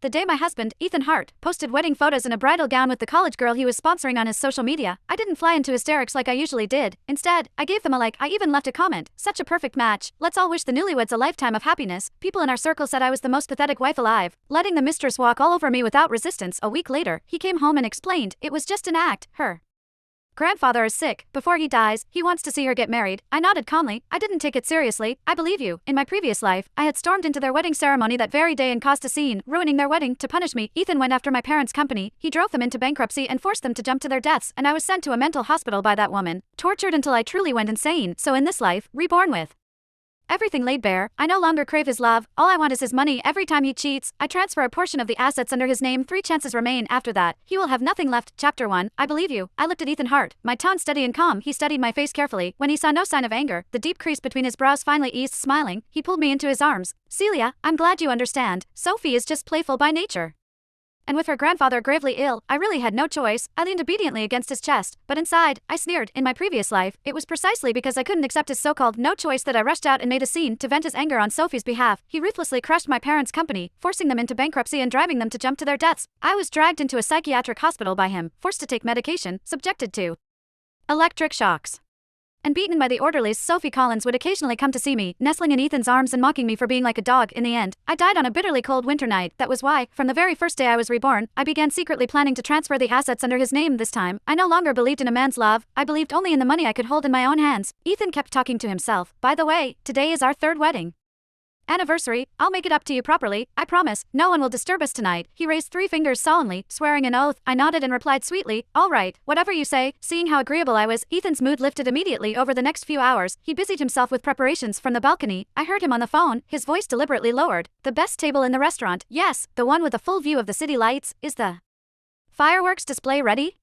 The day my husband, Ethan Hart, posted wedding photos in a bridal gown with the college girl he was sponsoring on his social media, I didn't fly into hysterics like I usually did. Instead, I gave them a like. I even left a comment. Such a perfect match. Let's all wish the newlyweds a lifetime of happiness. People in our circle said I was the most pathetic wife alive, letting the mistress walk all over me without resistance. A week later, he came home and explained it was just an act. Her grandfather is sick. Before he dies, he wants to see her get married. I nodded calmly. I didn't take it seriously. I believe you. In my previous life, I had stormed into their wedding ceremony that very day and caused a scene, ruining their wedding. To punish me, Ethan went after my parents' company. He drove them into bankruptcy and forced them to jump to their deaths, and I was sent to a mental hospital by that woman, tortured until I truly went insane. So in this life, reborn with everything laid bare, I no longer crave his love. All I want is his money. Every time he cheats, I transfer a portion of the assets under his name. 3 chances remain. After that, he will have nothing left. Chapter 1. I believe you. I looked at Ethan Hart, my tone steady and calm. He studied my face carefully. When he saw no sign of anger, the deep crease between his brows finally eased. Smiling, he pulled me into his arms. Celia, I'm glad you understand. Sophie is just playful by nature. And with her grandfather gravely ill, I really had no choice. I leaned obediently against his chest, but inside, I sneered. In my previous life, it was precisely because I couldn't accept his so-called no choice that I rushed out and made a scene to vent his anger on Sophie's behalf. He ruthlessly crushed my parents' company, forcing them into bankruptcy and driving them to jump to their deaths. I was dragged into a psychiatric hospital by him, forced to take medication, subjected to electric shocks, and beaten by the orderlies. Sophie Collins would occasionally come to see me, nestling in Ethan's arms and mocking me for being like a dog. In the end, I died on a bitterly cold winter night. That was why, from the very first day I was reborn, I began secretly planning to transfer the assets under his name. This time, I no longer believed in a man's love. I believed only in the money I could hold in my own hands. Ethan kept talking to himself. By the way, today is our 3rd wedding anniversary. I'll make it up to you properly, I promise. No one will disturb us tonight. He raised 3 fingers solemnly, swearing an oath. I nodded and replied sweetly, all right, whatever you say. Seeing how agreeable I was, Ethan's mood lifted immediately. Over the next few hours, he busied himself with preparations. From the balcony, I heard him on the phone, his voice deliberately lowered. The best table in the restaurant, yes, the one with a full view of the city lights. Is the fireworks display ready?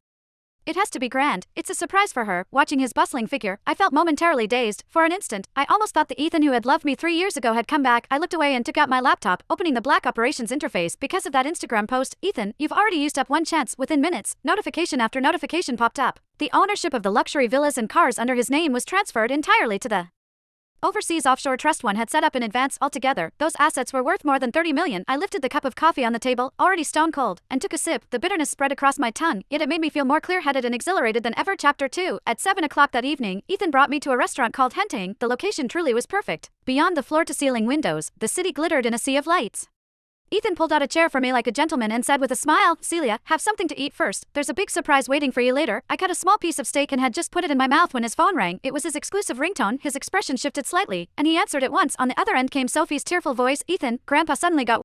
It has to be grand. It's a surprise for her. Watching his bustling figure, I felt momentarily dazed. For an instant, I almost thought the Ethan who had loved me 3 years ago had come back. I looked away and took out my laptop, opening the black operations interface. Because of that Instagram post, Ethan, you've already used up 1 chance. Within minutes, notification after notification popped up. The ownership of the luxury villas and cars under his name was transferred entirely to the overseas offshore trust one had set up in advance. Altogether, those assets were worth more than 30 million. I lifted the cup of coffee on the table, already stone cold, and took a sip. The bitterness spread across my tongue, yet it made me feel more clear-headed and exhilarated than ever. Chapter 2. At 7 o'clock that evening, Ethan brought me to a restaurant called Henting. The location truly was perfect. Beyond the floor-to-ceiling windows, the city glittered in a sea of lights. Ethan pulled out a chair for me like a gentleman and said with a smile, Celia, have something to eat first. There's a big surprise waiting for you later. I cut a small piece of steak and had just put it in my mouth when his phone rang. It was his exclusive ringtone. His expression shifted slightly, and he answered at once. On the other end came Sophie's tearful voice. Ethan, Grandpa suddenly got